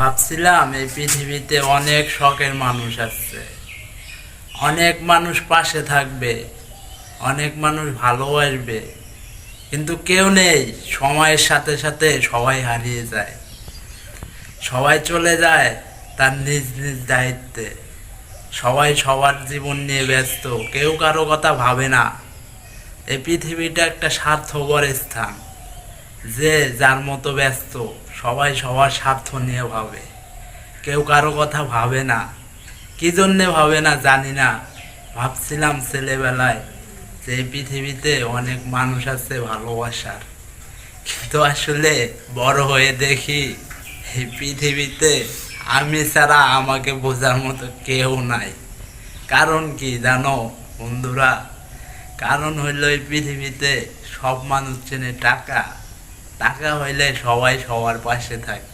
ভাবছিলাম এই পৃথিবীতে অনেক শখের মানুষ আছে, অনেক মানুষ পাশে থাকবে, অনেক মানুষ ভালোবাসবে, কিন্তু কেউ নেই। সময়ের সাথে সাথে সবাই হারিয়ে যায়, সবাই চলে যায় তার নিজ নিজ দায়িত্বে। সবাই সবার জীবন নিয়ে ব্যস্ত, কেউ কারো কথা ভাবে না। এই পৃথিবীটা একটা স্বার্থপর স্থান, যে যার মতো ব্যস্ত, সবাই সবার স্বার্থ নিয়ে ভাবে, কেউ কারো কথা ভাবে না। কি জন্যে ভাবে না জানি না। ভাবছিলাম ছেলেবেলায় যে এই পৃথিবীতে অনেক মানুষ আছে ভালোবাসার, কিন্তু আসলে বড় হয়ে দেখি এই পৃথিবীতে আমি ছাড়া আমাকে বোঝার মতো কেউ নাই। কারণ কি জানো বন্ধুরা? কারণ হইল এই পৃথিবীতে সব মানুষ চেনে টাকা। টাকা হইলে সবাই সবার পাশে থাকে,